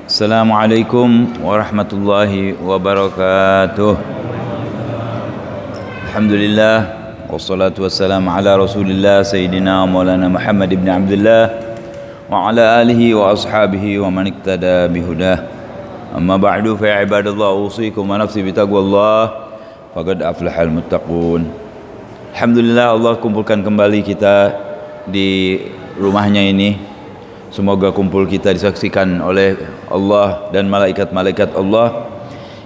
Assalamualaikum warahmatullahi wabarakatuh. Alhamdulillah wassalatu wassalamu ala Rasulillah Sayyidina Maulana Muhammad ibn Abdullah wa ala alihi wa ashabihi wa man iktada bihudah. Amma ba'du fa ya ibadallah, usikum wa nafsi bitaqwallah faqad aflahal muttaqun. Alhamdulillah, Allah kumpulkan kembali kita di rumahnya ini. Semoga kumpul kita disaksikan oleh Allah dan malaikat-malaikat Allah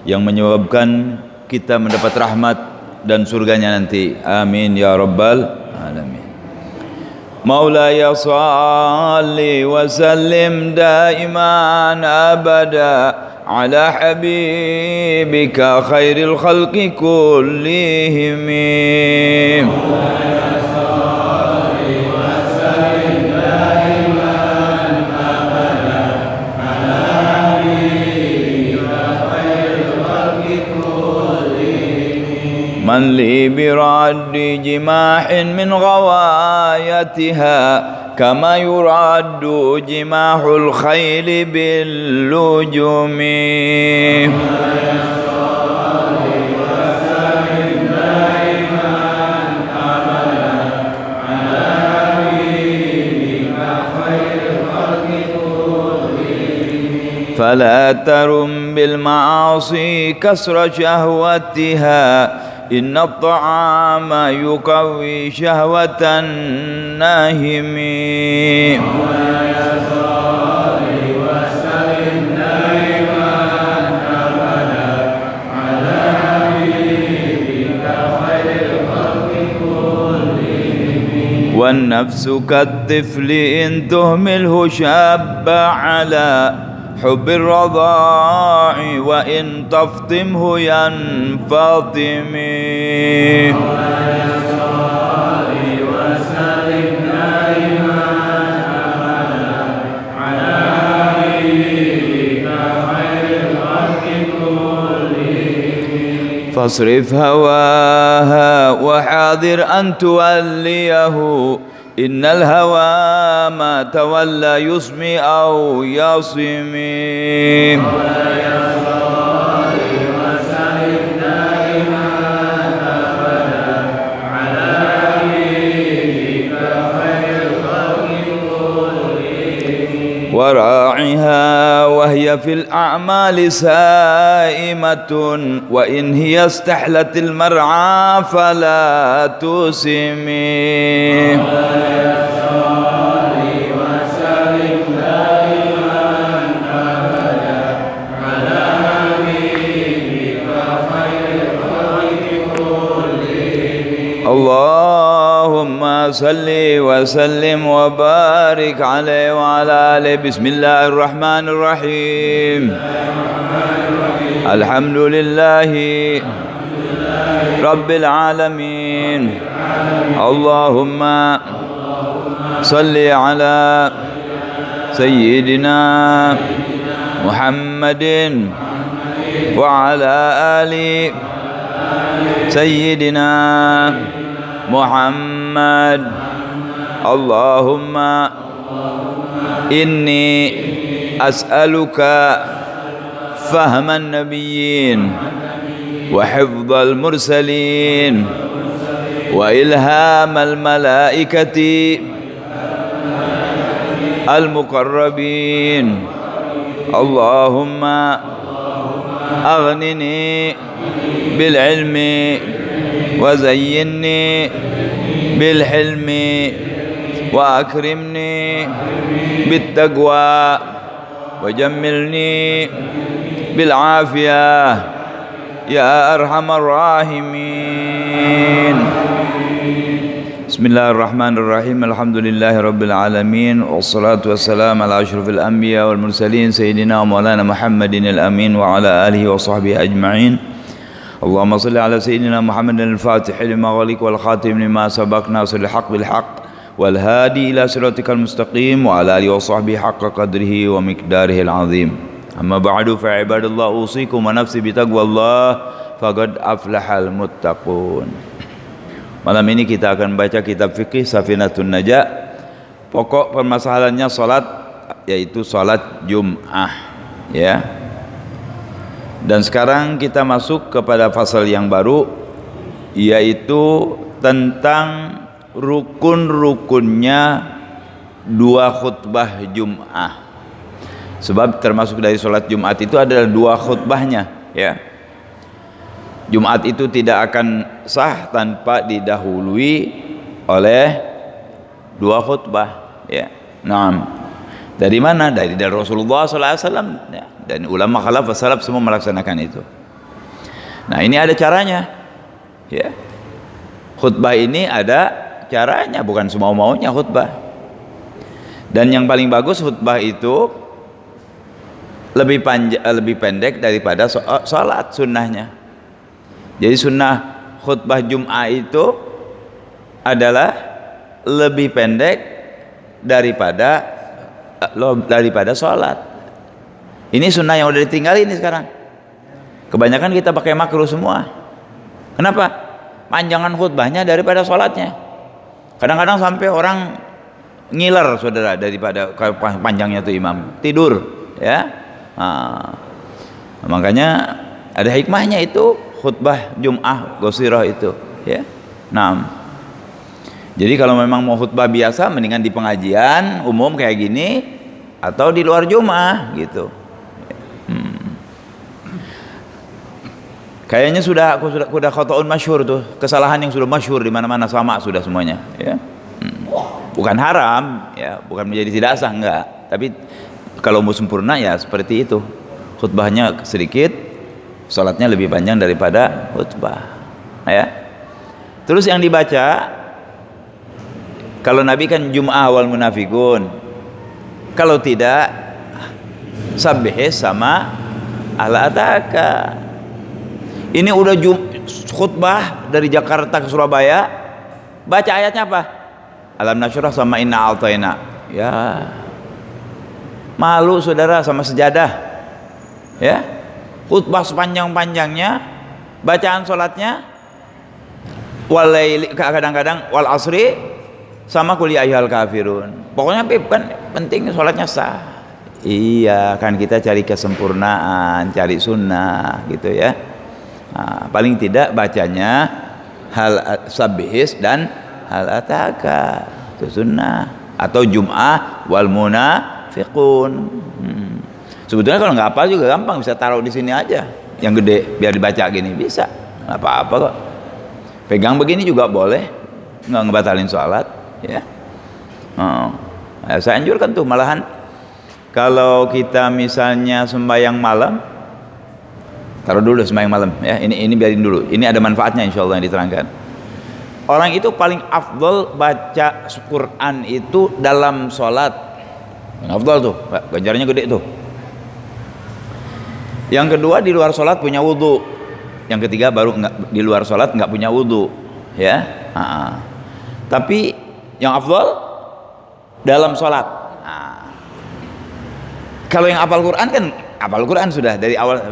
yang menyebabkan kita mendapat rahmat dan surganya nanti. Amin ya rabbal alamin. Maulaya salli wa sallim daiman abada ala habibika khairil khalqi kullihim. من لي برد جماح من غوايتها كما يرد جماح الخيل باللجم. فلا ترم بالمعاصي كسر شهوتها إن الطعام يقوي شهوة الناهم. والنفس كالطفل إن تهمله شاب على حب الرضاع وإن تفطمه ينفطم. فاصرف هواها وحاذر أن توليه إن الهوى ما تولى يسمي أو يصمي. وراعها وهي في الأعمال سائمة وإن هي استحلت المرعى فلا تسمي. اللهم صل وسلم وبارك عليه وعلى آله. بسم الله الرحمن الرحيم. الحمد لله رب العالمين. اللهم صل على سيدنا محمد وعلى آل سيدنا محمد. اللهم إني أسألك فهم النبيين وحفظ المرسلين وإلهام الملائكة المقربين. اللهم أغنني بالعلم وزينني بالحلم وأكرمني بالتقوى وجملني بالعافية يا أرحم الراحمين. بسم الله الرحمن الرحيم. الحمد لله رب العالمين والصلاة والسلام على أشرف الأنبياء والمرسلين سيدنا ومولانا محمد الأمين وعلى آله وصحبه أجمعين. اللهم صل على سيدنا محمد الفاتح لما غلق والخاتم لما سبق ناصر الحق بالحق والهادي إلى صراطك المستقيم وعلى آله وصحبه حق قدره ومقداره العظيم. أما بعد فعباد الله أوصيكم ونفسي بتقوى الله فقد أفلح المتقون. Malam ini kita akan baca kitab fikih Safinatun Najah pokok permasalahannya salat, yaitu salat Jum'ah, ya. Dan sekarang kita masuk kepada fasal yang baru, yaitu tentang rukun-rukunnya dua khutbah Jum'ah. Sebab termasuk dari salat Jumat itu adalah dua khutbahnya, ya. Jumat itu tidak akan sah tanpa didahului oleh dua khutbah, ya. Nah, dari mana? Dari Rasulullah SAW, ya. Dan ulama khalaf salaf semua melaksanakan itu. Nah, ini ada caranya, ya. Khutbah ini ada caranya, bukan semau-maunya khutbah. Dan yang paling bagus khutbah itu lebih pendek daripada sholat sunnahnya. Jadi sunnah khutbah Jum'ah itu adalah lebih pendek daripada sholat. Ini sunnah yang udah ditinggalin ini sekarang. Kebanyakan kita pakai makruh semua. Kenapa? Panjangan khutbahnya daripada sholatnya. Kadang-kadang sampai orang ngiler, saudara, daripada panjangnya itu imam tidur, ya. Nah, makanya ada hikmahnya itu khutbah Jum'ah Qasirah itu, ya. Nah, jadi kalau memang mau khutbah biasa, mendingan di pengajian umum kayak gini atau di luar Jum'ah gitu. Kayaknya sudah khotoun masyhur tuh, kesalahan yang sudah masyhur di mana-mana, sama sudah semuanya, ya. Bukan haram, ya, bukan menjadi tidak sah, enggak. Tapi kalau mau sempurna ya seperti itu. Khutbahnya sedikit, salatnya lebih panjang daripada khutbah, ya. Terus yang dibaca, kalau Nabi kan Jum'ah wal munafikun. Kalau tidak, sabbihis sama ala ataka. Ini udah khutbah dari Jakarta ke Surabaya, baca ayatnya apa? Alam nasyrah sama inna a'taina. Ya, malu saudara sama sejadah, ya. Khutbah sepanjang-panjangnya, bacaan sholatnya walaili, kadang-kadang wal asri sama qul ya ayyuhal kafirun. Pokoknya kan penting sholatnya sah. Iya, kan kita cari kesempurnaan, cari sunnah gitu, ya. Nah, paling tidak bacanya hal sabbihis dan hal ataka, itu sunnah. Atau Jum'ah wal munafiqun. Sebetulnya kalau nggak hafal juga gampang, bisa taruh di sini aja yang gede biar dibaca gini, bisa, nggak apa-apa kok. Pegang begini juga boleh, nggak ngebatalin sholat, ya. Saya anjurkan tuh, malahan kalau kita misalnya sembahyang malam, taruh dulu sembahyang malam, ya. Ini biarin dulu. Ini ada manfaatnya insyaallah yang diterangkan. Orang itu paling afdol baca Quran itu dalam sholat. Yang afdol tuh, ganjarannya gede tuh. Yang kedua, di luar sholat punya wudhu. Yang ketiga baru di luar sholat nggak punya wudhu, ya. Tapi yang afdol dalam sholat. Kalau yang hafal Quran kan hafal Quran sudah dari awal.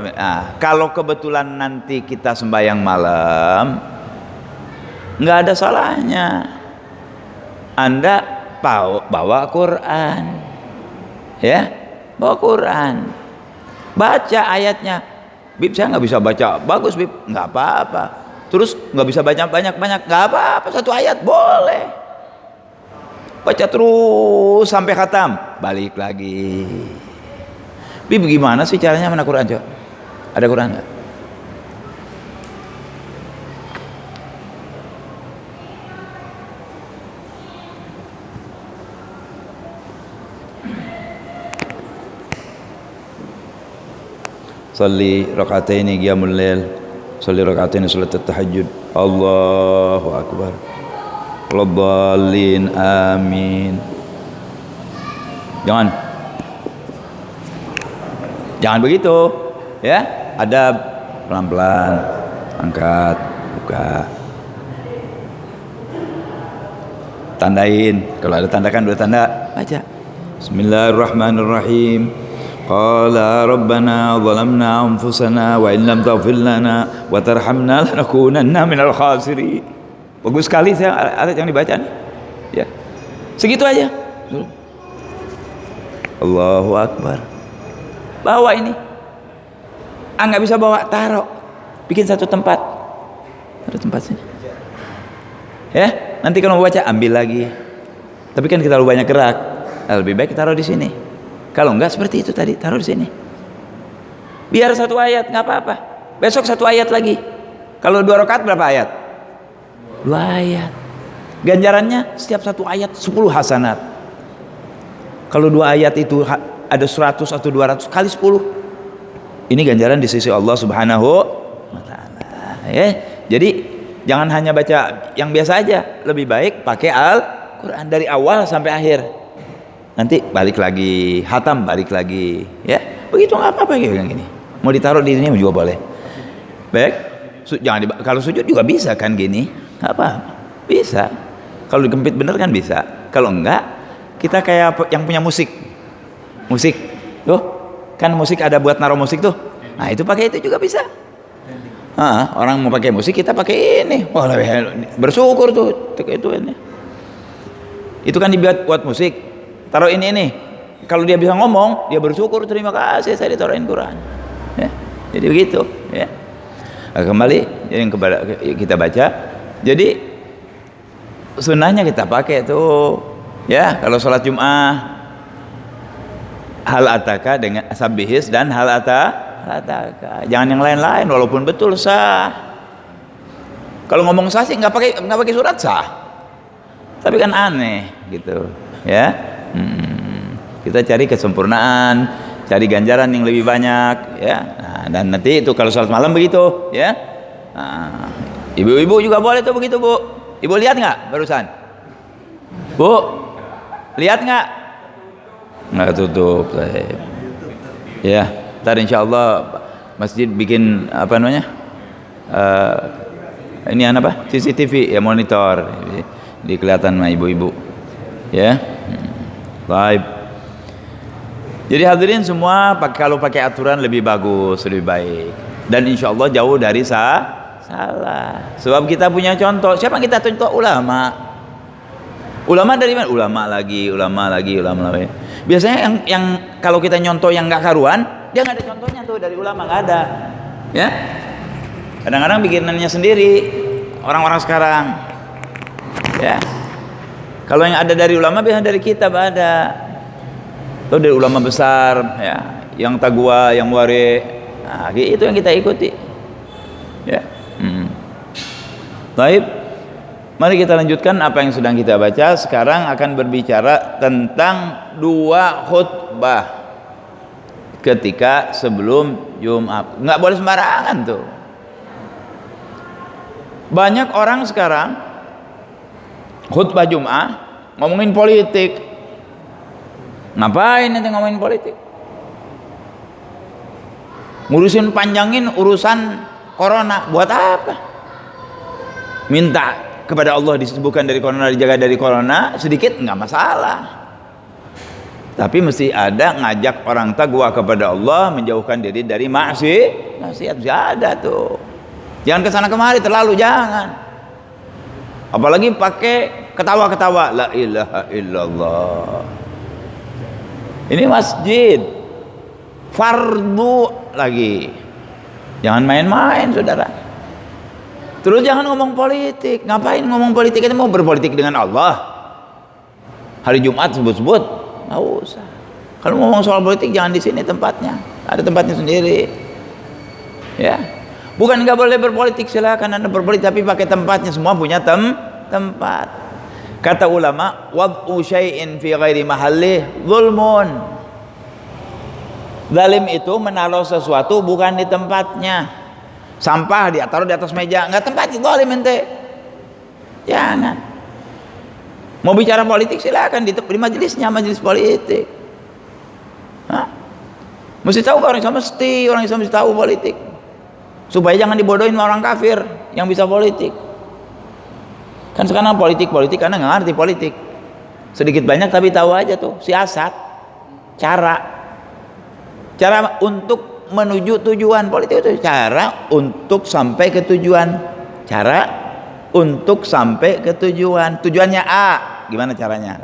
Kalau kebetulan nanti kita sembahyang malam, nggak ada salahnya Anda bawa Quran, ya, bawa Quran, baca ayatnya. Bib, saya nggak bisa baca bagus, Bib, nggak apa-apa. Terus nggak bisa baca banyak-banyak, nggak apa-apa, satu ayat boleh. Baca terus sampai khatam, balik lagi. Bib, gimana sih caranya mana Quran, coba? Ada Quran nggak? Salli raka'ataini qiyamul lail, salli raka'ataini salat tahajud. Allahu akbar. Waladdallin, amin. Jangan begitu, ya. Ada pelan-pelan, angkat, buka, tandain. Kalau ada tanda kan udah tanda, baca. Bismillahirrahmanirrahim. Qala rabbana zalamna anfusana wa in lam taghfir lana wa tarhamna lanakunanna minal khasirin. Bagus sekali saya ayat yang dibaca nih. Ya. Segitu aja. Allahu Akbar. Bawa ini. Nggak bisa bawa, taruh. Bikin satu tempat. Taruh tempat sini. Ya, nanti kalau mau baca ambil lagi. Tapi kan kita terlalu banyak gerak. Lebih baik taruh di sini. Kalau enggak seperti itu tadi, taruh di sini. Biar satu ayat nggak apa-apa. Besok satu ayat lagi. Kalau 2 rakaat berapa ayat? 2 ayat. Ganjarannya setiap satu ayat 10 hasanat. Kalau 2 ayat itu ada 100 atau 200 kali 10. Ini ganjaran di sisi Allah Subhanahu wa taala. Ya. Jadi jangan hanya baca yang biasa aja. Lebih baik pakai Al-Qur'an dari awal sampai akhir. Nanti balik lagi, hatam balik lagi, ya. Begitu nggak apa-apa kayak gini. Mau ditaruh di sini juga boleh. Baik. Kalau sujud juga bisa kan gini. Nggak apa? Bisa. Kalau dikempit bener kan bisa. Kalau enggak, kita kayak yang punya musik. Musik. Tuh, kan musik ada buat naruh musik tuh. Nah, itu pakai itu juga bisa. Orang mau pakai musik, kita pakai ini. Wah, bersyukur tuh itu ini. Itu kan dibuat buat musik. Taruh ini. Kalau dia bisa ngomong, dia bersyukur, terima kasih saya ditaruhin Quran. Ya. Jadi begitu, ya. Kembali yang kita baca. Jadi sunnahnya kita pakai tuh, ya. Kalau sholat Jum'ah, hal ataka dengan sabihis dan hal ataka. Jangan yang lain-lain, walaupun betul sah. Kalau ngomong sah sih nggak pakai surat sah. Tapi kan aneh, gitu, ya. Kita cari kesempurnaan, cari ganjaran yang lebih banyak, ya. Nah, dan nanti itu kalau sholat malam begitu, ya. Nah, ibu-ibu juga boleh tuh begitu, Bu. Ibu lihat nggak barusan? Bu, lihat nggak? Nggak tutup. Ya, ntar insya Allah masjid bikin apa namanya? Ini apa? CCTV ya, monitor. Di kelihatan sama ibu-ibu. Ya. Baik. Jadi hadirin semua, kalau pakai aturan lebih bagus, lebih baik. Dan insya Allah jauh dari salah. Sebab kita punya contoh. Siapa yang kita contoh? Ulama. Ulama dari mana? Ulama lagi. Biasanya yang kalau kita nyontoh yang nggak karuan, dia nggak ada contohnya tuh dari ulama, nggak ada. Ya. Kadang-kadang bikinannya sendiri orang-orang sekarang. Ya. Kalau yang ada dari ulama biasanya dari kita ada. Atau dari ulama besar, ya, yang tagwa, yang wari. Nah, itu yang kita ikuti. Ya. Baik. Mari kita lanjutkan apa yang sedang kita baca. Sekarang akan berbicara tentang 2 khutbah ketika sebelum Jumat. Nggak boleh sembarangan tuh. Banyak orang sekarang khutbah Jumat ngomongin politik. Ngapain nanti ngomongin politik? Ngurusin panjangin urusan corona buat apa? Minta kepada Allah disembuhkan dari corona, dijaga dari corona sedikit nggak masalah. Tapi mesti ada ngajak orang taqwa kepada Allah, menjauhkan diri dari maksiat. Ada tuh. Jangan kesana kemari terlalu, jangan. Apalagi pakai ketawa-ketawa. La ilaha illallah. Ini masjid fardu lagi. Jangan main-main, saudara. Terus jangan ngomong politik. Ngapain ngomong politik? Kita mau berpolitik dengan Allah. Hari Jumat sebut-sebut, nggak usah. Kalau ngomong soal politik jangan di sini tempatnya. Ada tempatnya sendiri. Ya. Bukan nggak boleh berpolitik, silakan Anda berpolitik, tapi pakai tempatnya. Semua punya tempat. Kata ulama, wad'u syai'in fi ghairi mahallih zulmun. Zalim itu menaruh sesuatu bukan di tempatnya. Sampah dia taruh di atas meja, enggak tempatnya, zalim ente. Jangan. Mau bicara politik silakan di majelisnya, majelis politik. Mesti tahu orang Islam, orang Islam mesti tahu politik. Supaya jangan dibodohin sama orang kafir yang bisa politik. Kan sekarang politik karena nggak ngerti politik, sedikit banyak tapi tahu aja tuh siasat, cara untuk menuju tujuan politik itu, cara untuk sampai ke tujuan, tujuannya A, gimana caranya?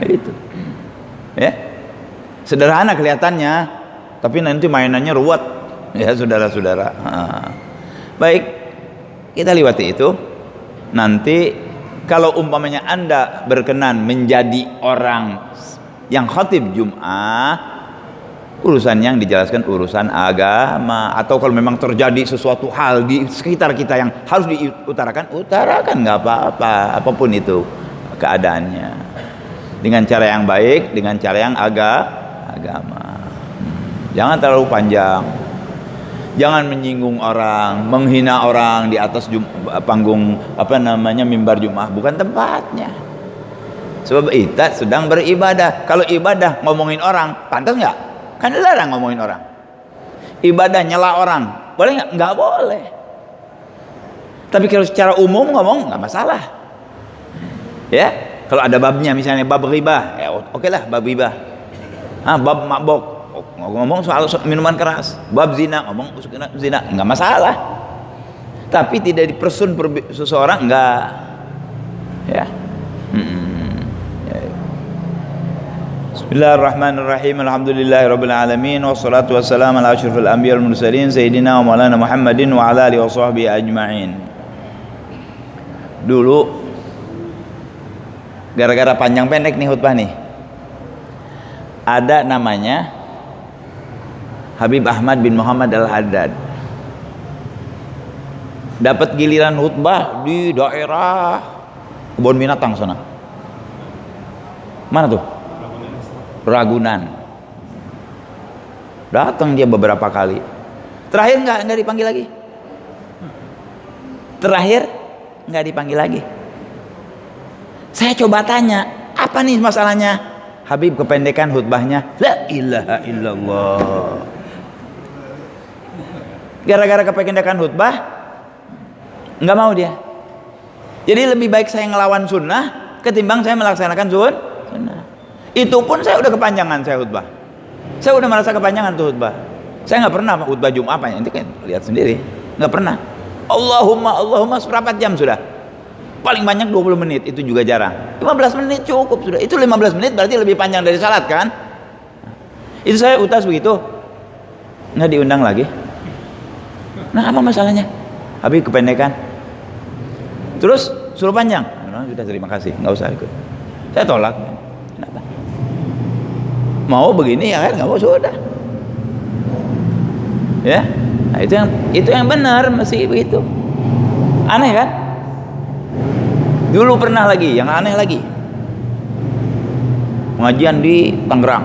Itu. Ya. Sederhana kelihatannya, tapi nanti mainannya ruwet. Ya, saudara-saudara. Baik, kita lewati itu. Nanti kalau umpamanya Anda berkenan menjadi orang yang khatib Jum'ah, urusan yang dijelaskan urusan agama, atau kalau memang terjadi sesuatu hal di sekitar kita yang harus diutarakan, utarakan, nggak apa-apa, apapun itu keadaannya, dengan cara yang baik, dengan cara yang agama. Jangan terlalu panjang, jangan menyinggung orang, menghina orang di atas panggung mimbar Jum'ah, bukan tempatnya. Sebab kita sedang beribadah. Kalau ibadah ngomongin orang, pantas nggak? Kan dilarang ngomongin orang. Ibadah nyela orang, boleh nggak? Nggak boleh. Tapi kalau secara umum ngomong nggak masalah. Ya, kalau ada babnya, misalnya bab riba, ya oke lah bab riba. Bab mabok, ngomong soal minuman keras. Bab zina, ngomong zina, nggak masalah. Tapi tidak dipersun seseorang, nggak. Ya. Bismillahirrahmanirrahim. Alhamdulillahirabbil alamin wassalatu wassalamu ala asyrofil anbiya'i wal mursalin sayyidina wa maulana Muhammadin wa ala alihi washabbihi ajmain. Dulu gara-gara panjang pendek nih khutbah nih, ada namanya Habib Ahmad bin Muhammad Al-Haddad, dapat giliran khutbah di daerah kebun binatang sana. Mana tuh? Ragunan. Datang dia beberapa kali. Terakhir nggak dipanggil lagi. Terakhir nggak dipanggil lagi. Saya coba tanya, apa nih masalahnya? Habib kependekan khutbahnya. La ilaha illallah. Gara-gara kependekan khutbah, nggak mau dia. Jadi lebih baik saya ngelawan sunnah ketimbang saya melaksanakan sunnah. Itu pun saya udah kepanjangan saya khutbah. Saya udah merasa kepanjangan tuh khutbah. Saya nggak pernah khutbah Jumat apa, nanti kan lihat sendiri. Nggak pernah. Allahumma seperempat jam sudah. Paling banyak 20 menit, itu juga jarang. 15 menit cukup sudah. Itu 15 menit berarti lebih panjang dari salat kan? Itu saya utas begitu. Nggak diundang lagi. Nah, apa masalahnya? Habis kependekan. Terus suruh panjang. Nah, sudah, terima kasih, nggak usah ikut. Saya tolak. Kenapa? Mau begini ya kan, nggak mau, sudah. Ya, nah, itu yang benar, masih begitu. Aneh kan? Dulu pernah lagi, yang aneh lagi, pengajian di Tangerang.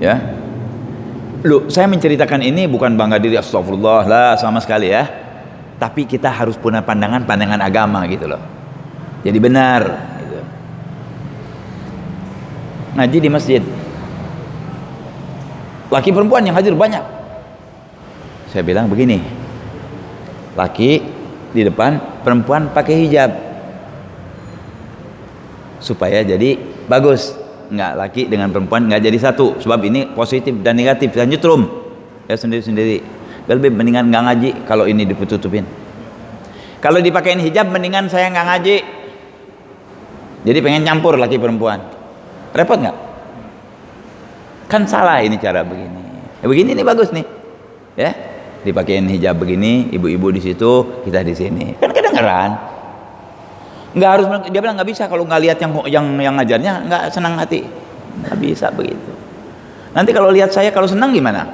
Ya, saya menceritakan ini bukan bangga diri, astagfirullah lah sama sekali ya. Tapi kita harus punya pandangan agama gitu loh. Jadi benar. Gitu. Ngaji di masjid. Laki perempuan yang hadir banyak. Saya bilang begini, laki di depan, perempuan pakai hijab supaya jadi bagus. Nggak, laki dengan perempuan nggak jadi satu, sebab ini positif dan negatif dan nyetrum ya sendiri-sendiri. Lebih mendingan nggak ngaji kalau ini ditutupin. Kalau dipakein hijab mendingan saya nggak ngaji. Jadi pengen nyampur laki perempuan, repot nggak? Kan salah ini cara begini. Ya, begini nih bagus nih, ya. Dipakein hijab begini, ibu-ibu di situ, kita di sini. Kan kedengeran. Nggak harus, dia bilang nggak bisa kalau nggak lihat yang ngajarnya, nggak senang hati. Nggak bisa begitu. Nanti kalau lihat saya kalau senang gimana?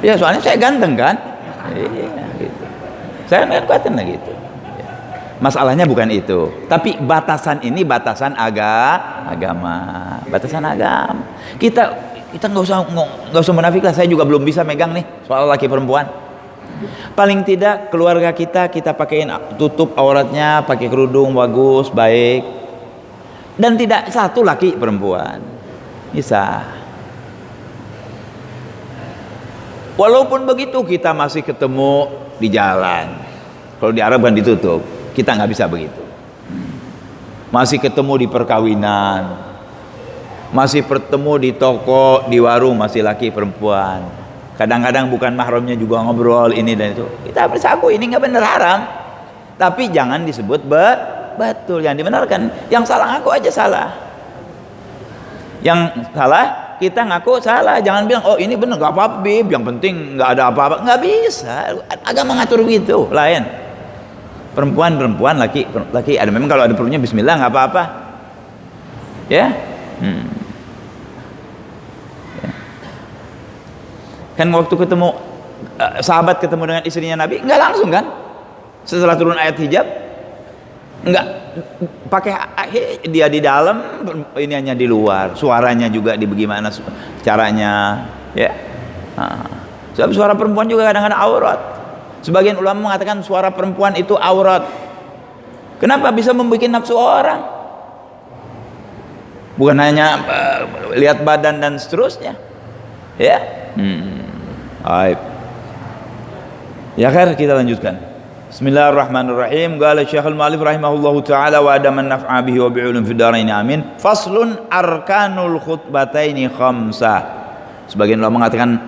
Ya soalnya saya ganteng kan. Iya, gitu. Saya nggak kuatin lah gitu. Masalahnya bukan itu, tapi batasan ini batasan agama, batasan agama. Kita nggak usah munafik lah. Saya juga belum bisa megang nih soal laki perempuan. Paling tidak keluarga kita pakein tutup auratnya, pakai kerudung bagus, baik, dan tidak satu laki perempuan bisa. Walaupun begitu kita masih ketemu di jalan. Kalau di Arab kan ditutup, kita nggak bisa begitu. Masih ketemu di perkawinan, masih bertemu di toko, di warung, masih laki perempuan. Kadang-kadang bukan mahramnya juga ngobrol ini dan itu. Kita bersaku, ini nggak benar, haram. Tapi jangan disebut betul, yang dibenarkan. Yang salah ngaku aja salah. Yang salah kita ngaku salah. Jangan bilang oh ini benar nggak apa-apa Bib, yang penting nggak ada apa-apa. Nggak bisa. Agama ngatur gitu, lain. Perempuan, laki ada. Memang kalau ada perlunya bismillah nggak apa-apa. Ya. Kan waktu ketemu sahabat ketemu dengan istrinya Nabi, nggak langsung kan? Setelah turun ayat hijab, nggak pakai dia di dalam, ini hanya di luar. Suaranya juga di bagaimana caranya, ya. Sebab suara perempuan juga kadang-kadang aurat. Sebagian ulama mengatakan suara perempuan itu aurat. Kenapa? Bisa membuat nafsu orang. Bukan hanya lihat badan dan seterusnya, ya. Baik. Ya kan, kita lanjutkan. Bismillahirrahmanirrahim. Qala Syekhul Mu'allif rahimahullahu taala wa adaman naf'a bihi wa bi'ulum fid dharain amin. Faslun arkanul khutbataini khamsah. Sebagian ulama mengatakan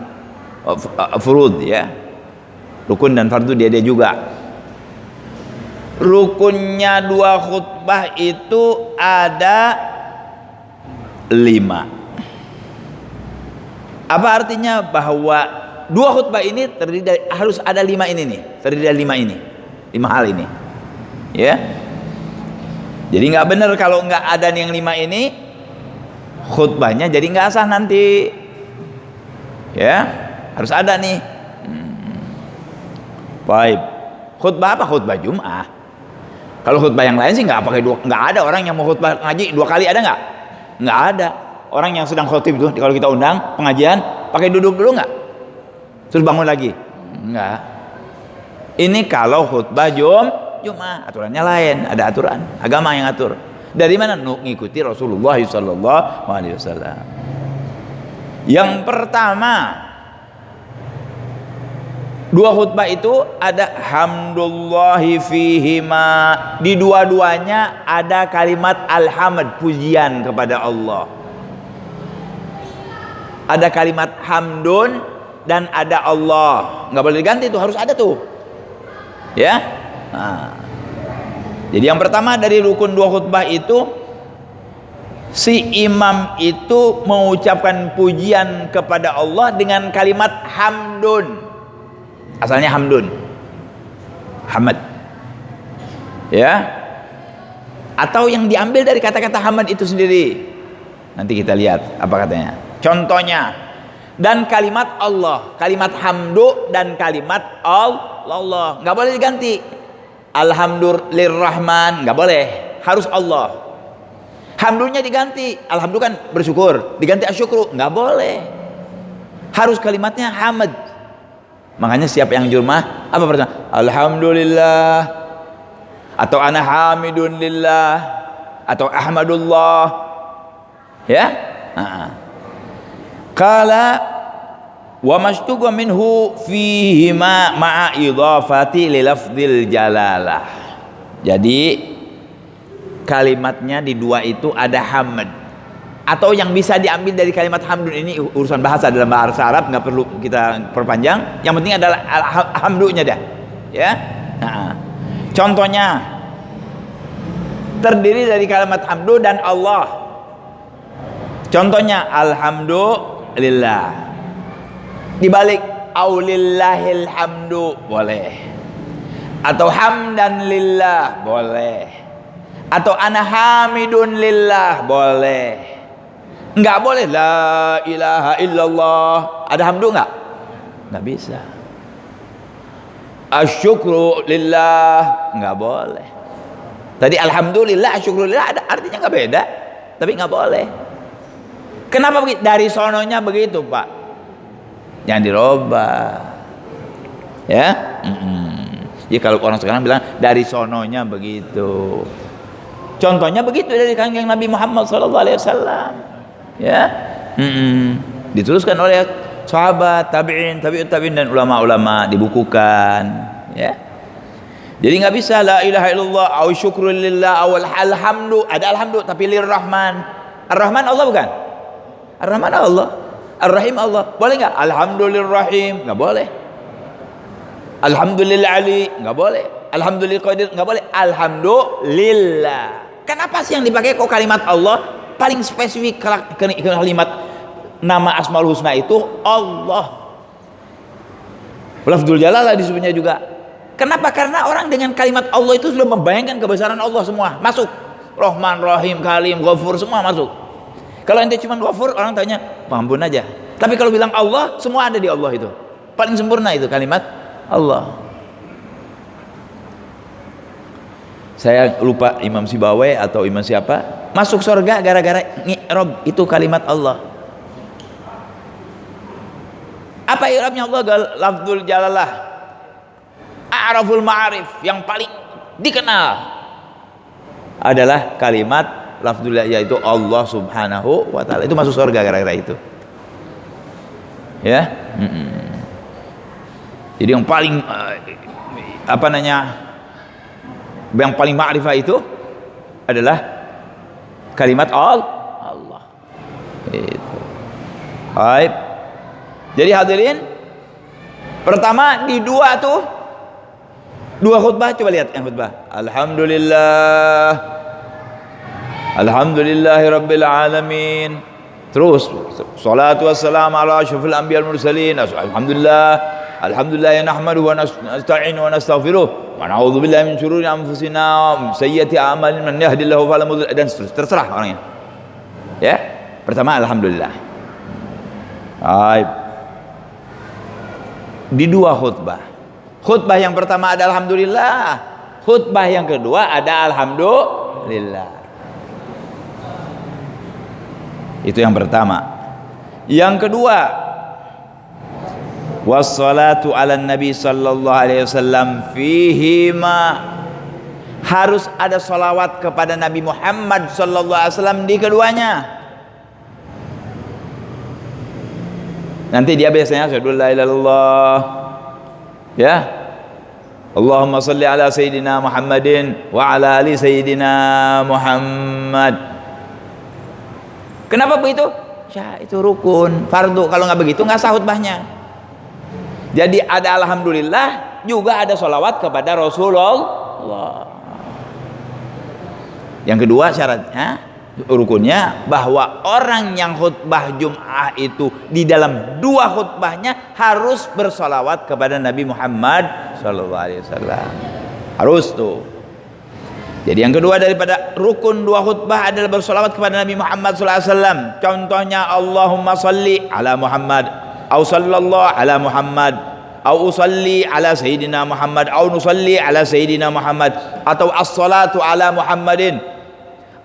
furud, ya. Rukun dan fardu dia juga. Rukunnya dua khutbah itu ada 5. Apa artinya? Bahwa dua khutbah ini terdiri dari, harus ada 5 ini nih, terdiri dari 5 ini, 5 hal ini, ya. Jadi nggak benar kalau nggak ada yang 5 ini, khutbahnya jadi nggak sah nanti, ya. Harus ada nih. Baik. Khutbah apa? Khutbah Jum'ah. Kalau khutbah yang lain sih nggak pakai dua, nggak ada orang yang mau khutbah ngaji 2 kali, ada nggak? Nggak ada. Orang yang sedang khutib itu kalau kita undang pengajian pakai duduk dulu nggak? Terus bangun lagi? Enggak. Ini kalau khutbah Jum'ah, aturannya lain, ada aturan, agama yang atur. Dari mana? Ngikuti Rasulullah sallallahu alaihi wasallam. Yang pertama, dua khutbah itu ada hamdulillahi fihima. Di dua-duanya ada kalimat alhamd, pujian kepada Allah. Ada kalimat hamdun dan ada Allah, nggak boleh diganti, itu harus ada tuh, ya. Jadi yang pertama dari rukun dua khutbah itu, si imam itu mengucapkan pujian kepada Allah dengan kalimat hamdun. Asalnya hamdun, hamad, ya, atau yang diambil dari kata-kata hamad itu sendiri. Nanti kita lihat apa katanya. Contohnya, dan kalimat Allah, kalimat hamdu dan kalimat Allah, nggak boleh diganti. Alhamdulillahirrahman, nggak boleh, harus Allah. Hamdunya diganti, alhamdulillah kan bersyukur, diganti asyukru, nggak boleh, harus kalimatnya hamad. Makanya siapa yang jurmah apa pertama? Alhamdulillah, atau ana hamidun lillah, atau ahmadullah, ya. Qala wa mastuqa minhu fihi ma'a idhafati li lafdzil jalalah. Jadi kalimatnya di dua itu ada hamd, atau yang bisa diambil dari kalimat hamdun. Ini urusan bahasa, dalam bahasa Arab nggak perlu kita perpanjang, yang penting adalah hamdunya dah, ya. Contohnya terdiri dari kalimat hamdu dan Allah. Contohnya alhamdulillah, dibalik aulillahil hamdu boleh, atau hamdan lillah boleh, atau ana hamidun lillah boleh. Nggak boleh la ilaha illallah, ada hamdu nggak bisa. Asyukru lillah nggak boleh. Tadi alhamdulillah, asyukru lillah ada artinya nggak beda, tapi nggak boleh. Kenapa begitu? Dari sononya begitu, Pak. Jangan dirubah, ya. Ya kalau orang sekarang bilang dari sononya begitu. Contohnya begitu dari kanjeng Nabi Muhammad SAW, ya. Diteruskan oleh sahabat, tabi'in, tabi'ut tabi'in, dan ulama-ulama, dibukukan, ya. Jadi nggak bisa la ilaha illallah au syukrulillah awal alhamdu, ada alhamdu tapi lirrahman. Ar-Rahman Allah bukan? Ar-Rahman Allah, Ar-Rahim Allah. Boleh nggak? Alhamdulillahirrahim, nggak boleh. Alhamdulillah Ali, nggak boleh. Alhamdulillah qadir, nggak boleh alhamdulillah. Kenapa sih yang dipakai kok kalimat Allah? Paling spesifik kalimat nama Asmaul Husna itu Allah. Lafdzul Jalalah disebutnya juga. Kenapa? Karena orang dengan kalimat Allah itu sudah membayangkan kebesaran Allah semua masuk. Rahman, Rahim, Kalim, Ghafur semua masuk. Kalau ente cuma Ghafur, orang tanya ampun aja. Tapi kalau bilang Allah, semua ada di Allah itu. Paling sempurna itu kalimat Allah. Saya lupa Imam Sibawai atau Imam siapa masuk surga gara-gara ngi'rab itu kalimat Allah. Apa i'rabnya Allah? Lafdzul Jalalah, a'raful ma'arif, yang paling dikenal adalah kalimat lafdzul, yaitu Allah Subhanahu wa ta'ala. Itu masuk surga gara-gara itu. Ya. Jadi yang paling yang paling ma'rifah itu adalah kalimat Allah. Itu. Baik. Jadi hadirin, pertama di dua khutbah, coba lihat yang khutbah. Alhamdulillahi rabbil alamin. Terus salatu wassalamu ala asyrafil anbiya'il mursalin. Alhamdulillah ya nahmaduhu wa nasta'inu wa nastaghfiruh wa na'udzu billahi min syururi anfusina wa sayyiati a'malina man yahdihillahu fala mudilla, dan terserah orangnya. Ya. Pertama alhamdulillah. Baik. Di dua khutbah. Khutbah yang pertama ada alhamdulillah, khutbah yang kedua ada alhamdulillah. Itu yang pertama. Yang kedua, wassalatu ala nabi sallallahu alaihi wasallam fihima, harus ada salawat kepada Nabi Muhammad sallallahu alaihi wasallam di keduanya. Nanti dia biasanya asyhadu la ilaha illallah, ya, Allahumma salli ala sayyidina Muhammadin wa ala ali sayyidina Muhammad. Kenapa begitu? Ya, itu rukun fardu. Kalau nggak begitu nggak sah khutbahnya. Jadi ada alhamdulillah, juga ada sholawat kepada Rasulullah. Yang kedua syaratnya, rukunnya, bahwa orang yang khutbah Jum'ah itu di dalam dua khutbahnya harus bersolawat kepada Nabi Muhammad SAW. Harus tuh. Jadi yang kedua daripada rukun dua khutbah adalah bersolawat kepada Nabi Muhammad SAW. Contohnya Allahumma salli ala Muhammad, au sallallahu ala Muhammad, au usalli ala Sayyidina Muhammad, au nusalli ala Sayyidina Muhammad, atau as-salatu ala Muhammadin,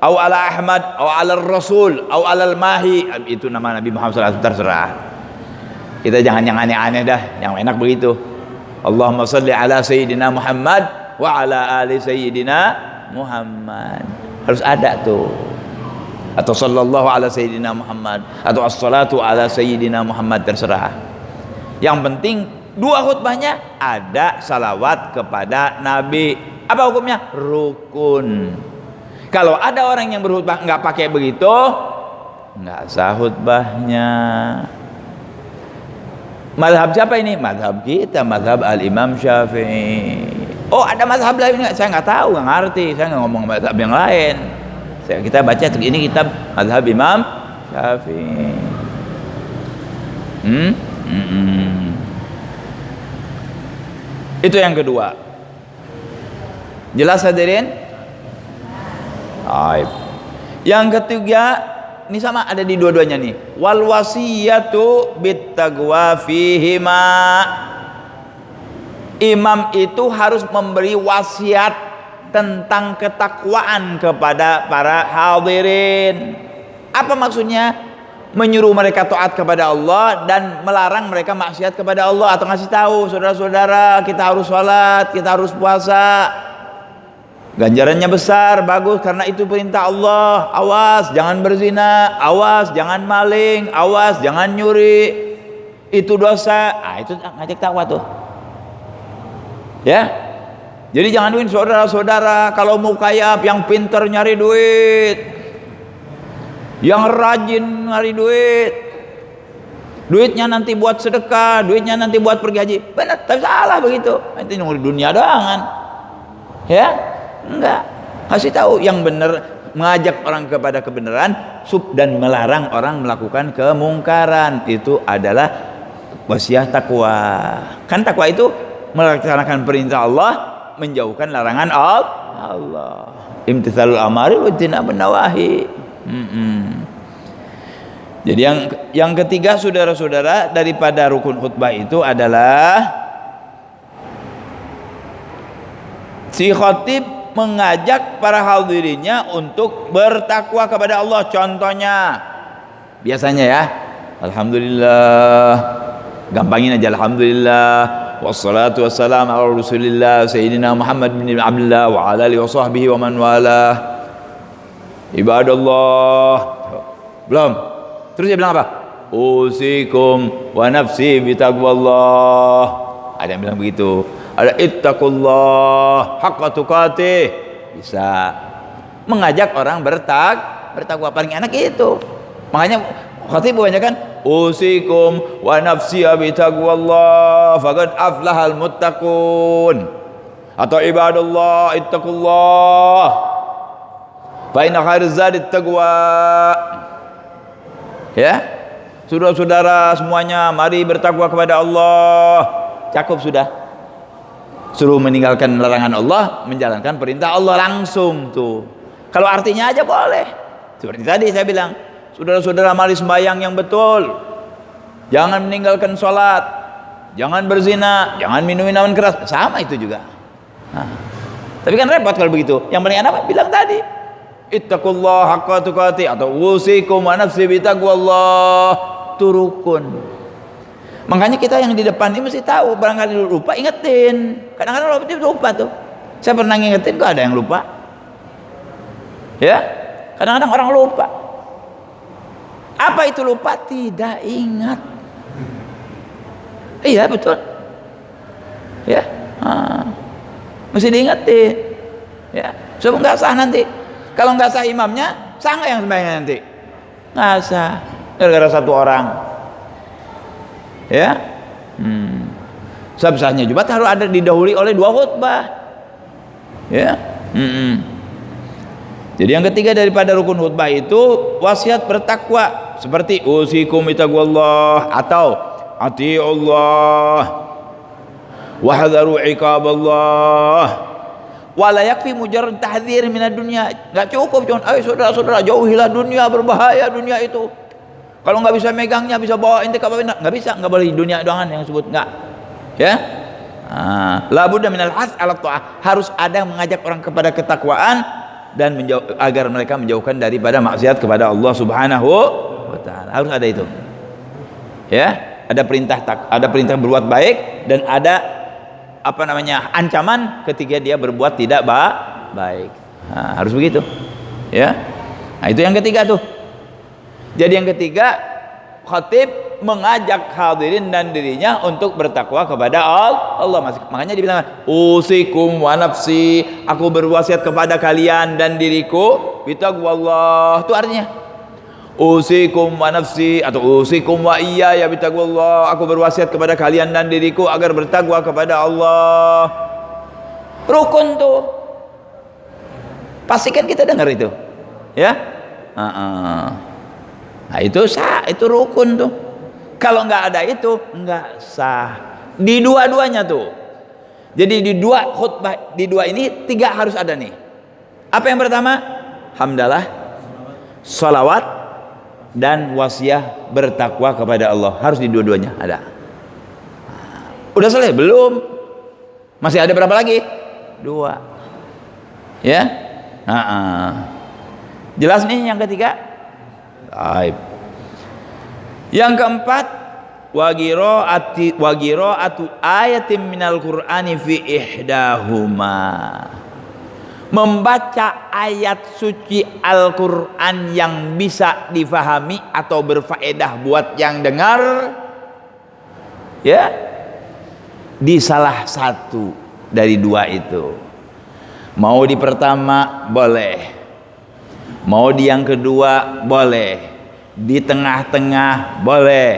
au ala Ahmad, au ala Rasul, au ala Mahi. Itu nama Nabi Muhammad SAW, terserah. Kita jangan yang aneh-aneh dah, yang enak begitu. Allahumma salli ala Sayyidina Muhammad wa ala ali Sayyidina Muhammad. Harus ada tuh. Atau sallallahu ala Sayyidina Muhammad, atau as-salatu ala Sayyidina Muhammad, terserah. Yang penting dua khutbahnya ada salawat kepada Nabi. Apa hukumnya? Rukun. Kalau ada orang yang berkhutbah nggak pakai begitu, nggak sah khutbahnya. Mazhab siapa ini? Mazhab kita, mazhab al-Imam Syafi'i. Oh, ada mazhab lain nggak? Saya nggak tahu, nggak ngerti. Saya nggak ngomong mazhab yang lain. Kita baca ini kitab mazhab Imam Syafi'i. Itu yang kedua. Jelas hadirin? Yang ketiga, ini sama ada di dua-duanya nih. Wal wasiyatu bit taqwa fihima. Imam itu harus memberi wasiat tentang ketakwaan kepada para hadirin. Apa maksudnya? Menyuruh mereka taat kepada Allah dan melarang mereka maksiat kepada Allah, atau ngasih tahu saudara-saudara kita harus sholat, kita harus puasa. Ganjarannya besar, bagus, karena itu perintah Allah. Awas jangan berzina, awas jangan maling, awas jangan nyuri, itu dosa. Itu ngajak takwa tuh, ya. Jadi jangan duit saudara-saudara. Kalau mau kaya, yang pintar nyari duit, yang rajin nyari duit. Duitnya nanti buat sedekah, duitnya nanti buat pergi haji. Benar, tapi salah begitu. Itu nunggu dunia doang kan. Ya, enggak. Kasih tahu yang benar, mengajak orang kepada kebenaran dan melarang orang melakukan kemungkaran. Itu adalah wasiat takwa. Kan takwa itu melaksanakan perintah Allah, menjauhkan larangan Allah. Imtithalul amari wa tinabun nawahi. Jadi yang ketiga, saudara-saudara, daripada rukun khutbah itu adalah si khatib mengajak para hadirinnya untuk bertakwa kepada Allah. Contohnya, biasanya ya, alhamdulillah, gampangin aja, alhamdulillah, wassalatu wassalamu ala rasulillah sayyidina Muhammad bin Abdullah wa ala alihi wa sahbihi wa man wala. Ibadallah. Belum. Terus dia bilang apa? Usikum wa nafsi bitaqwallah. Ada yang bilang begitu. Ada ittaqullah haqqa tuqatih. Bisa mengajak orang bertakwa, paling enak itu. Makanya khatib kebanyakan usikum wa nafsi bitaqwallah faqad aflahal muttaqun, atau ibadallah ittaqullah fa inna khairaz zadi taqwa. Ya, saudara-saudara semuanya, mari bertakwa kepada Allah. Cakup sudah. Suruh meninggalkan larangan Allah, menjalankan perintah Allah langsung tuh. Kalau artinya aja boleh. Seperti tadi saya bilang, saudara-saudara mari sembahyang yang betul. Jangan meninggalkan sholat, jangan berzina, jangan minum minuman keras. Sama itu juga. Nah, tapi kan repot kalau begitu. Yang paling enak bilang tadi, ittaqullah haqqa tuqatih atau usikum wa nafsi bitaqwallah. Itu rukun. Makanya kita yang di depan ini mesti tahu. Barangkali lupa, ingetin. Kadang-kadang lupa tuh. Saya pernah ngingetin, kok ada yang lupa. Ya, kadang-kadang orang lupa. Apa itu lupa? Tidak ingat. Iya betul. Ya, mesti diingetin. Ya, supaya nggak sah nanti. Kalau nggak sah imamnya, sah nggak yang sembahyang nanti? Nggak sah. Gara-gara satu orang. Ya, sah-sahnya juga harus ada didahului oleh 2 khutbah. Ya, Jadi yang ketiga daripada rukun khutbah itu wasiat bertakwa, seperti usikum bitaqwallah atau atiullah wa hadharu iqaballah. Wala yakfi mujarrad tahdzir minad dunya. Enggak cukup cuman ayo saudara-saudara jauhilah dunia, berbahaya dunia itu. Kalau nggak bisa megangnya, bisa bawa inti ke bawah, nggak bisa, nggak boleh dunia doang yang sebut, nggak. Ya, la budda minal has ala ta'ah. Harus ada yang mengajak orang kepada ketakwaan dan agar mereka menjauhkan daripada maksiat kepada Allah Subhanahu wa taala. Harus ada itu. Ya, ada perintah berbuat baik dan ada ancaman ketika dia berbuat tidak baik. Harus begitu. Ya. Nah, itu yang ketiga tuh. Jadi yang ketiga, khatib mengajak hadirin dan dirinya untuk bertakwa kepada Allah. Makanya dibilang usikum wa nafsi, aku berwasiat kepada kalian dan diriku bitaqwallah. Itu artinya usikum wa nafsi atau usikum wa iyaya bitaqwallah, aku berwasiat kepada kalian dan diriku agar bertakwa kepada Allah. Rukun tuh. Pastikan kita dengar itu. Ya? Nah itu sah, itu rukun tuh. Kalau nggak ada itu nggak sah. Di dua-duanya tuh. Jadi di 2 khutbah, di 2 ini 3 harus ada nih. Apa yang pertama? Hamdalah, salawat, dan wasiat bertakwa kepada Allah. Harus di dua-duanya ada. Udah selesai? Belum. Masih ada berapa lagi? 2. Ya. Jelas nih yang ketiga. Baik. Yang keempat, waqira'atu ayatin minal Qur'ani fi ihdahuma. Membaca ayat suci Al-Qur'an yang bisa difahami atau berfaedah buat yang dengar, ya, di salah satu dari 2 itu. Mau di pertama boleh, mau di yang kedua boleh, di tengah-tengah boleh,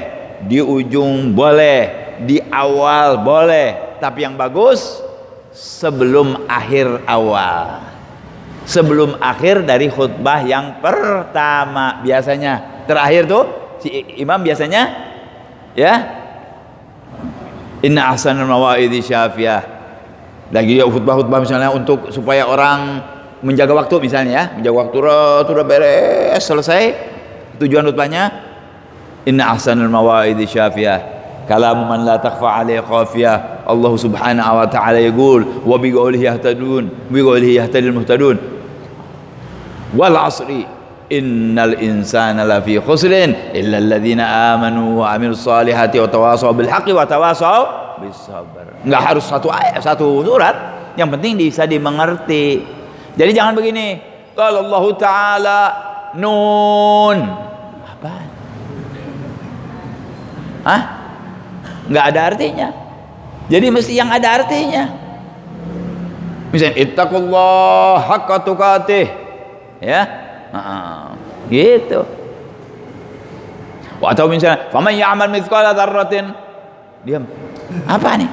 di ujung boleh, di awal boleh, tapi yang bagus sebelum akhir awal, sebelum akhir dari khutbah yang pertama. Biasanya terakhir tuh si imam biasanya ya, inna ahsanal mawaidhi syafiyah. Lagi dia khutbah misalnya untuk supaya orang menjaga waktu misalnya ya, menjaga waktu udah beres selesai tujuan khutbahnya, inna ahsanal mawaidhi syafiyah kalamu man la takhfa alaihi khafiyah. Allah subhanahu wa ta'ala yaqul wa bi qawlihi yahtadil muhtadun wal asri innal insana lafi khusrin illa alladhina amanu wa amilus salihati wa tawasaw bil haqqi wa tawasaw bis sabr. Enggak harus satu ayat, satu surat, yang penting bisa dimengerti. Jadi jangan begini, kalau Allah Ta'ala nun apa? Hah? Nggak ada artinya. Jadi mesti yang ada artinya. Misalnya ittaqullah haqqa tuqatih, ya, gitu. Atau misalnya faman ya'mal mithqala dzarratin, diam. Apa nih?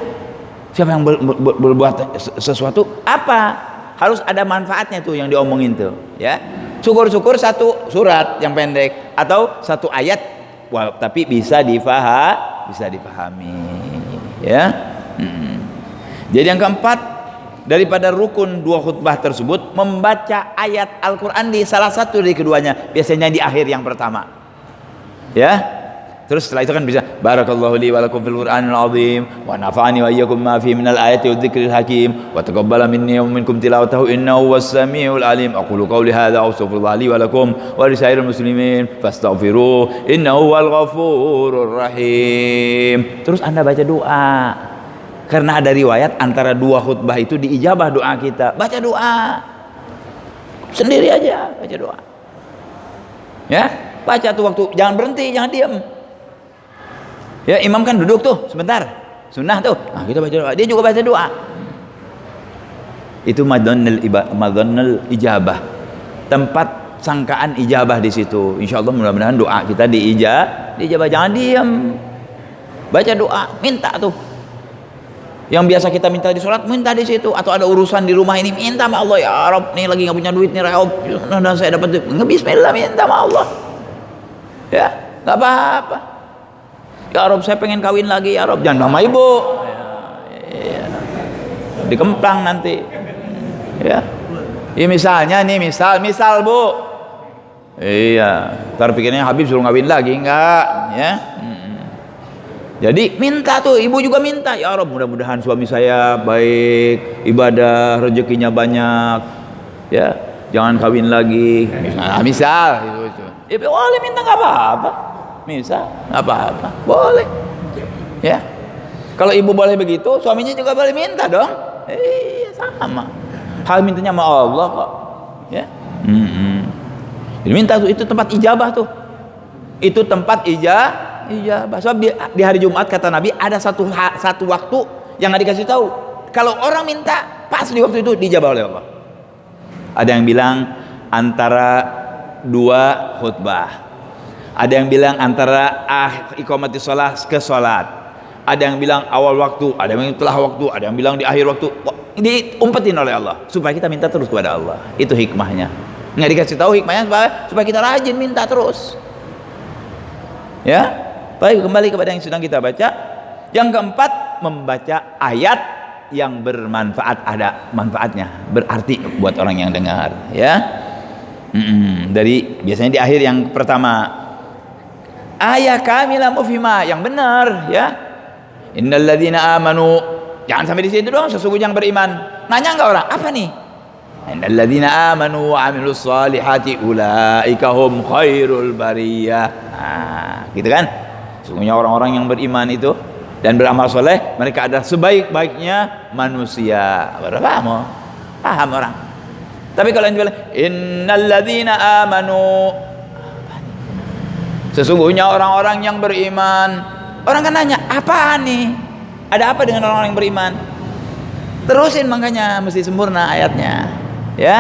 Siapa yang berbuat sesuatu? Apa? Harus ada manfaatnya tuh yang diomongin tuh, ya. Syukur-syukur satu surat yang pendek atau satu ayat, tapi bisa dipahami, ya. Jadi yang keempat, daripada rukun dua khutbah tersebut, membaca ayat Al-Quran di salah satu dari keduanya, biasanya di akhir yang pertama, ya. Terus setelah itu kan bisa barakallahu li wa lakum fil Qur'anil azim wa nafa'ani wa iyyakum ma fihi minal ayati wadh-dhikril hakim wa taqabbala minni wa minkum tilawatahu innahu was-sami'ul alim. Aqulu qawli hadza wa astaghfirullah li wa lakum wa lisairil muslimin fastaghfiruh innahu wal ghafurur rahim. Terus Anda baca doa. Karena ada riwayat antara dua khutbah itu diijabah doa kita. Baca doa. Sendiri aja baca doa. Ya, baca tuh waktu, jangan berhenti, jangan diam. Ya, imam kan duduk tuh sebentar, sunnah tuh. Nah, kita baca doa, dia juga baca doa. Itu madhannal ijabah, tempat sangkaan ijabah di situ. Insya Allah mudah-mudahan doa kita diijabah. Jangan diam, baca doa, minta tuh. Yang biasa kita minta di sholat, minta di situ. Atau ada urusan di rumah ini, minta sama Allah, ya Rabb, nih lagi nggak punya duit nih, Rabb, dan saya dapat duit. Bismillah, minta sama Allah. Ya, nggak apa-apa. Ya Rob, saya pengen kawin lagi, ya Rob. Jangan sama ibu, ya. Dikemplang nanti, ya. Ya misalnya nih, misal bu, iya, ntar pikirnya Habib suruh kawin lagi, enggak, ya. Jadi minta tuh, ibu juga minta, ya Rob, mudah-mudahan suami saya baik, ibadah, rezekinya banyak, ya. Jangan kawin lagi, misal gitu. Ya boleh minta, nggak apa-apa. Misal, nggak apa-apa, boleh, ya. Kalau ibu boleh begitu, suaminya juga boleh minta dong. Iya, sama. Hal mintanya sama Allah kok, ya. Jadi minta tuh, itu tempat ijabah tuh. Itu tempat ijabah. Sebab di hari Jumat kata Nabi ada satu waktu yang nggak dikasih tahu. Kalau orang minta, pas di waktu itu dijabah oleh Allah. Ada yang bilang antara dua khutbah. Ada yang bilang antara iqamati sholat ke sholat. Ada yang bilang awal waktu, ada yang bilang telah waktu, ada yang bilang di akhir waktu. Diumpetin oleh Allah supaya kita minta terus kepada Allah. Itu hikmahnya. Nggak dikasih tahu hikmahnya supaya kita rajin minta terus. Ya, baik, kembali kepada yang sedang kita baca. Yang keempat, membaca ayat yang bermanfaat, ada manfaatnya, berarti buat orang yang dengar. Ya, dari biasanya di akhir yang pertama. Ayat kamilah mufhimah yang benar, ya. Innal ladzina amanu, jangan sampai di situ dong, sesungguhnya yang beriman. Nanya enggak orang, apa nih? Innal ladzina amanu wa amilus solihati ulaika hum khairul bariyah. Nah, gitu kan? Sesungguhnya orang-orang yang beriman itu dan beramal soleh, mereka adalah sebaik-baiknya manusia. Paham orang. Tapi kalau yang bilang innal ladzina amanu, sesungguhnya orang-orang yang beriman, orang kan nanya, apa nih? Ada apa dengan orang-orang yang beriman? Terusin, makanya mesti sempurna ayatnya, ya.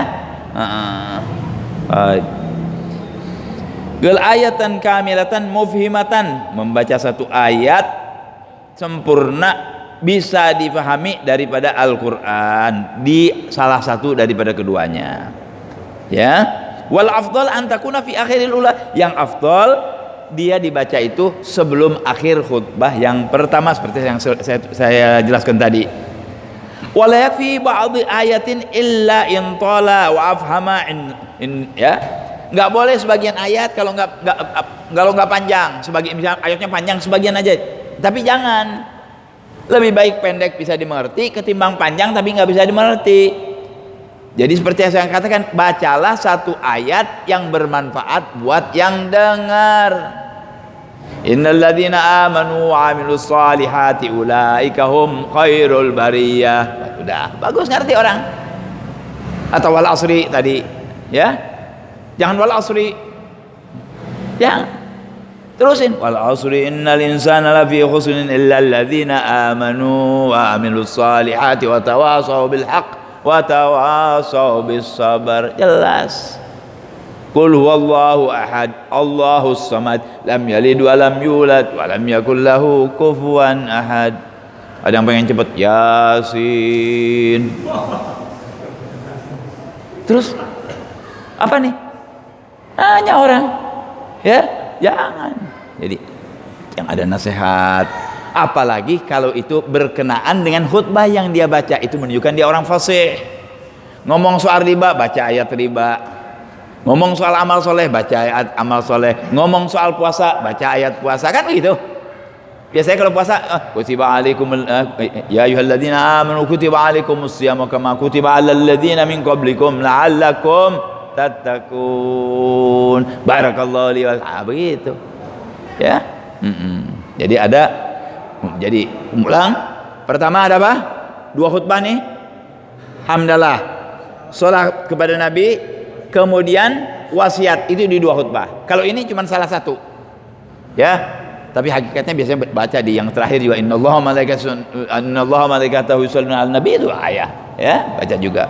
Gal ayatan kamilatan mufhimatan, membaca satu ayat sempurna bisa difahami daripada Al-Qur'an di salah satu daripada keduanya. Ya. Wal afdal an takuna fi akhiril ula. Yang afdal dia dibaca itu sebelum akhir khutbah yang pertama seperti yang saya jelaskan tadi. Wala yakfi ba'd ayatin illa in tala wa afhama ya. Enggak boleh sebagian ayat kalau enggak panjang, sebagian misalnya ayatnya panjang sebagian aja. Tapi jangan. Lebih baik pendek bisa dimengerti ketimbang panjang tapi enggak bisa dimengerti. Jadi seperti yang saya katakan, bacalah satu ayat yang bermanfaat buat yang dengar. Innal ladzina amanu wa 'amilus solihati ulaika hum khairul bariyah. Udah, bagus ngerti orang. Atau wal asri tadi, ya. Jangan wal asri. Jangan. Terusin wal asri innal insana lafi khusrin illa alladzina amanu wa 'amilus solihati wa tawasaw bil haqq wa tawasaw bis sabar. Jelas. Qul huwallahu ahad, Allahus samad, lam yalid wa lam yulad wa lam yakul lahu kufuwan ahad. Ada yang pengen cepet Yasin. Terus apa nih? Nanya orang. Ya, jangan. Jadi yang ada nasihat, apalagi kalau itu berkenaan dengan khutbah yang dia baca, itu menunjukkan dia orang fasih. Ngomong soal riba, baca ayat riba. Ngomong soal amal soleh, baca ayat amal soleh. Ngomong soal puasa, baca ayat puasa. Kan begitu. Biasanya kalau puasa, kutiba alaikum ya ayyuhalladzina amanu kutiba alaikumus siyam kama kutiba alal ladzina min qablikum la'allakum tattaqun. Barakallahu li wal begitu. Ya. Jadi ulang. Pertama ada apa? 2 khutbah nih. Hamdalah. Salat kepada Nabi. Kemudian wasiat, itu di 2 khutbah. Kalau ini cuma salah satu, ya. Tapi hakikatnya biasanya baca di yang terakhir juga. Innallaha malaikatahu yusholluna 'alan nabi, itu ayat, ya, baca juga.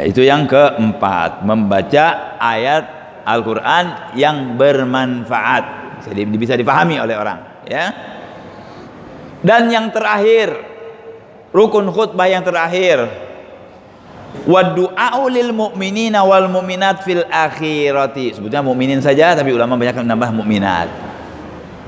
Itu yang keempat, membaca ayat Al-Quran yang bermanfaat, jadi bisa dipahami oleh orang, ya. Dan yang terakhir, rukun khutbah yang terakhir, wa du'a'u lil mu'minina wal mu'minat fil akhirati. Sebutnya mukminin saja, tapi ulama banyak menambah mukminat.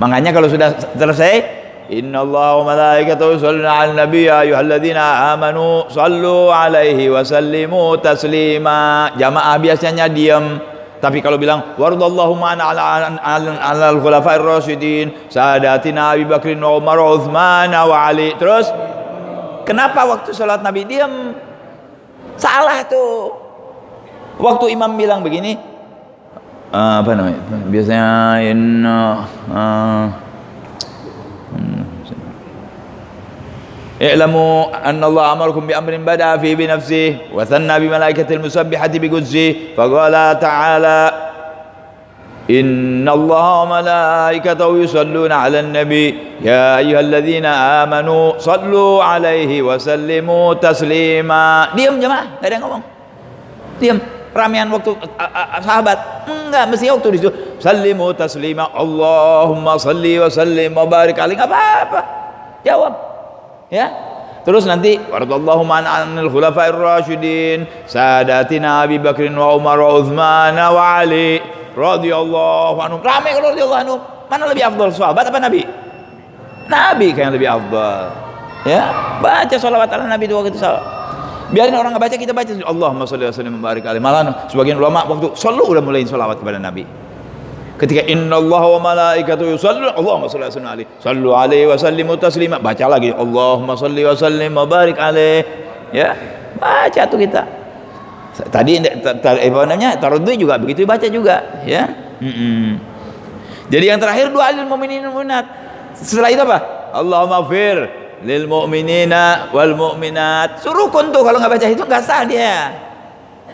Makanya kalau sudah selesai, innallaha wa malaikatahu yusholluna 'alan nabi ya ayyuhalladzina amanu shallu 'alaihi wa sallimu taslima. Jamaah biasanya diam, tapi kalau bilang wardallahumma 'alal khulafa'ir rasyidin sadatina Abi Bakrin wa Umar wa Utsman wa Ali. Terus kenapa waktu salat Nabi diam? Salah tuh. Waktu imam bilang begini, apa namanya? Biasanya i'lamu anna Allah amarakum bi amrin bada'a fi bi nafsihi wa thanna bi malaikatil musabbihati bi qudsihi faqala ta'ala inna Allah wa malaikatahu yusalluna 'alan nabi ya ayyuhalladzina amanu sallu 'alaihi wa sallimu taslima. Diam jemaah, enggak ada yang ngomong. Diam. Ramian waktu sahabat enggak, mesti waktu di situ sallimu taslima Allahumma salli wa sallim wa barik alaihi, enggak apa-apa. Jawab. Ya. Terus nanti waradallahu anil khulafa'ir rasyidin sadatina Abi Bakrin wa Umar wa Utsman wa Ali radhiyallahu anhum. Ramai kalau radhiyallahu anhum. Mana lebih afdal, sahabat apa Nabi? Nabi kan yang lebih afdal. Ya, baca sholawat ala Nabi dua kali salat. Biarin orang nggak baca, kita baca. Allahumma sholli wa sallim wa barik alaihi. Malah sebagian ulama waktu shollu udah mulai sholawat kepada Nabi. Ketika innallaha wa malaikatahu yusholluna Allahumma sholli wa sallim alaihi sallu alaihi wa sallimu taslima, baca lagi Allahumma sholli wa sallim wa barik alaihi. Ya, baca tuh kita. Tadi apa namanya, taradduh juga begitu dibaca juga, ya. Jadi yang terakhir doa lil mu'minin wal mu'minat. Setelah itu apa? Allahumma fir lil mu'minina wal mu'minat. Surukun tuh, kalau nggak baca itu nggak sah dia.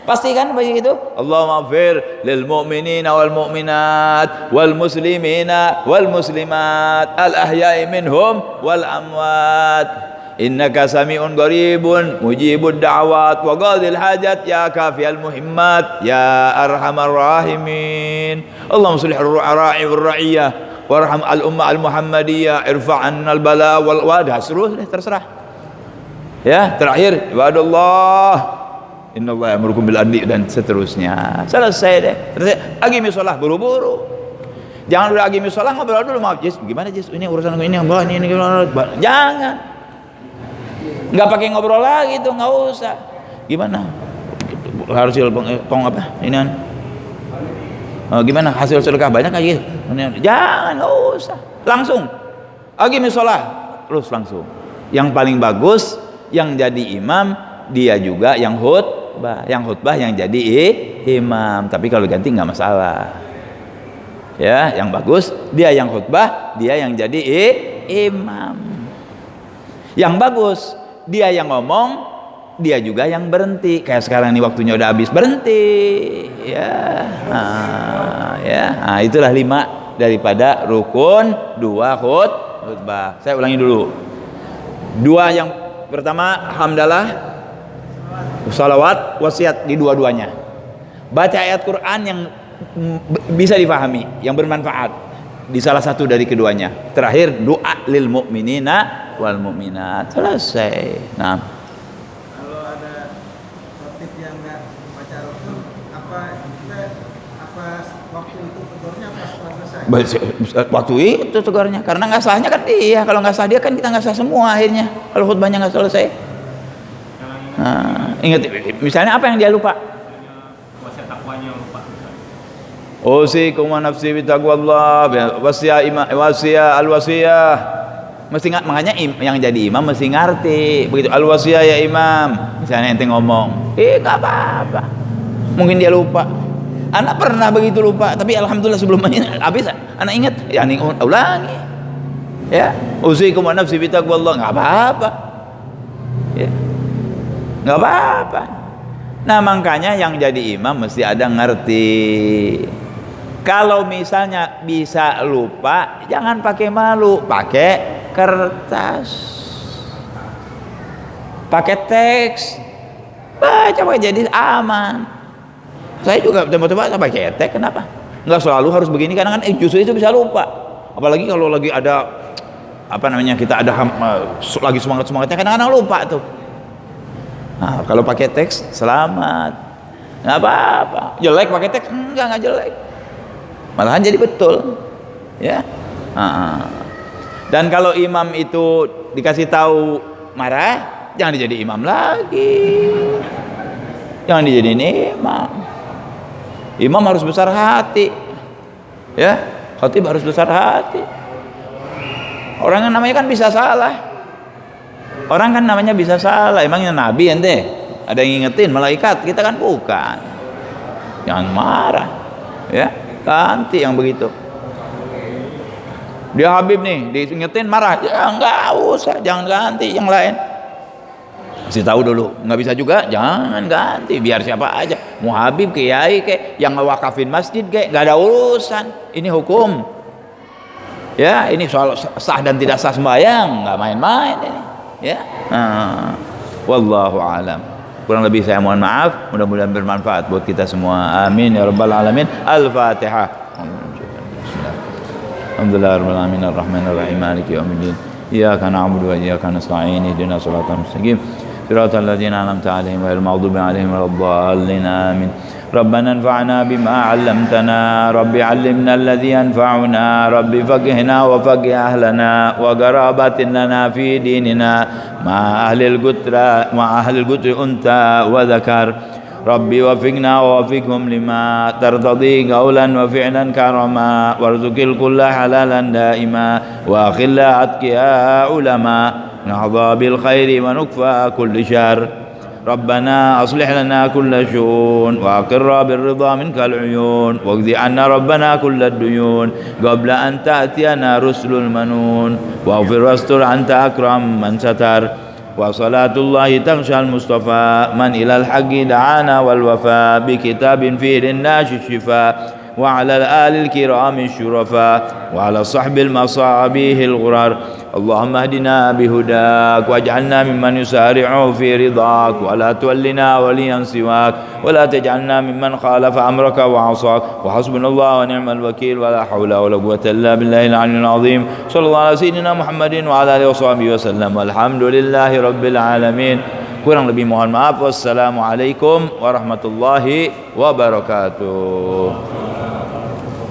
Pasti kan begitu. Allahumma fir lil mu'minina wal mu'minat wal muslimina wal muslimat al ahya'i minhum wal amwat. Innaka sami'un qaribun mujibud da'wat wa qadil hajat ya kafiyal muhimmat ya arhamar rahimin. Allahumma sholli ar-ra'i wal ra'iyah warham al-ummah al-muhammadiyah, irfa'an al-bala wal wadah, terserah. Ya, terakhir ibadallah innallaha ya'murukum bil adli dan seterusnya. Selesai deh. Terus aqimi shalah, buru-buru. Jangan udah aqimi shalah ngobrol dulu, maaf Jis, gimana Jis? Ini urusan ini gimana? Jangan. Enggak pakai ngobrol lagi tuh, enggak usah. Gimana? Hasil apa? Ini kan. Gimana hasil sedekah banyak aja? Jangan, enggak usah. Langsung. Aqimi shalah, terus langsung. Yang paling bagus yang jadi imam dia juga yang khutbah, yang jadi imam. Tapi kalau ganti nggak masalah. Ya, yang bagus dia yang khutbah, dia yang jadi imam. Yang bagus dia yang ngomong, dia juga yang berhenti. Kayak sekarang nih waktunya udah habis, berhenti. Ya, nah, itulah 5 daripada rukun 2 khutbah. Saya ulangi dulu. 2 yang pertama hamdalah, salawat, wasiat di dua-duanya. Baca ayat Quran yang bisa difahami, yang bermanfaat di salah satu dari keduanya. Terakhir doa lil mu'minina wal mu'minat. Selesai. Nah, kalau ada khotib yang nggak baca rukun, apa waktu itu tegurnya apa setelah selesai? Waktu itu tegurnya karena nggak sahnya kan dia. Kalau nggak sah dia kan kita nggak sah semua akhirnya. Kalau khutbahnya nggak selesai. Nah, ingat misalnya apa yang dia lupa? Wasiat takwanya lupa. Usikum wa nafsi bi taqwallah, wasiyah al-wasiyah. Mesti makanya yang jadi imam mesti ngerti. Begitu al-wasiyah ya imam. Misalnya ente ngomong, enggak apa-apa. Mungkin dia lupa. Anak pernah begitu lupa, tapi alhamdulillah sebelumnya habis anak ingat, ya nih ulangi. Ya, usikum wa nafsi bi taqwallah, enggak apa-apa. Ya. Enggak apa-apa. Nah, makanya yang jadi imam mesti ada ngerti. Kalau misalnya bisa lupa, jangan pakai malu, pakai kertas, pakai teks, baca jadi aman. Saya juga coba-coba pakai teks, kenapa? Nggak selalu harus begini, karena kan justru itu bisa lupa. Apalagi kalau lagi ada apa namanya, kita ada lagi semangatnya, kadang-kadang lupa tuh. Nah, kalau pakai teks selamat, nggak apa-apa. Jelek pakai teks nggak jelek, malahan jadi betul, ya. Dan kalau imam itu dikasih tahu marah, jangan dijadi imam lagi, jangan dijadiin imam. Imam harus besar hati, ya. Khatib harus besar hati. Orang yang namanya kan bisa salah. Orang kan namanya bisa salah. Emangnya nabi ente ada yang ngingetin malaikat, kita kan bukan. Jangan marah, ya. Ganti yang begitu. Dia Habib nih diingetin marah, ya enggak usah, jangan ganti yang lain. Kasih tahu dulu, nggak bisa juga jangan ganti, biar siapa aja, mau Habib, kiai kayak yang ngewakafin masjid kayak, nggak ada urusan. Ini hukum, ya. Ini soal sah dan tidak sah sembahyang, nggak main-main ini, ya. Wallahu alam. Kurang lebih saya mohon maaf, mudah-mudahan bermanfaat buat kita semua. Amin ya rabbal alamin. Al-Fatihah. Alhamdulillah rabbil alamin arrahmanir rahim maliki yaumiddin. Iyyaka na'budu wa iyyaka nasta'in. Ihdinas siratal mustaqim. Siratal ladzina an'amta 'alaihim ghairil maghdubi 'alaihim waladdallin. Amin. ربنا انفعنا بما علمتنا رب علمنا الذي ينفعنا رب فقهنا وفقه أهلنا وقرابات لنا في ديننا مع أهل القدر أنت وذكر ربي وفقنا ووفقهم لما ترتضي قولا وفعلا كرما وارزق الكل حلالا دائما وأخل أتقياء علماء نحظى بالخير ونكفى كل شر ربنا أصلح لنا كل شؤون وأقر بالرضا منك العيون واقض عنا ربنا كل الديون قبل أن تأتينا رسل المنون واغفر واستر أنت أكرم من ستر وصلاة الله تغشى المصطفى من إلى الحق دعانا والوفاء بكتاب فيه للناس الشفاء وعلى الآل الكرام الشرفاء وعلى صحب المصابيح الغرار. اللهم اهدنا بهداك واجعلنا ممن يسارع في رضاك ولا تولنا وليا سواك ولا تجعلنا ممن خالف أمرك وعصاك. وحسبنا الله ونعم الوكيل ولا حول ولا قوة إلا بالله العلي العظيم. صلى الله على سيدنا محمد وعلى آله وصحبه وسلم والحمد لله رب العالمين. Kurang lebih mohon maaf. Wassalamualaikum warahmatullahi wabarakatuh.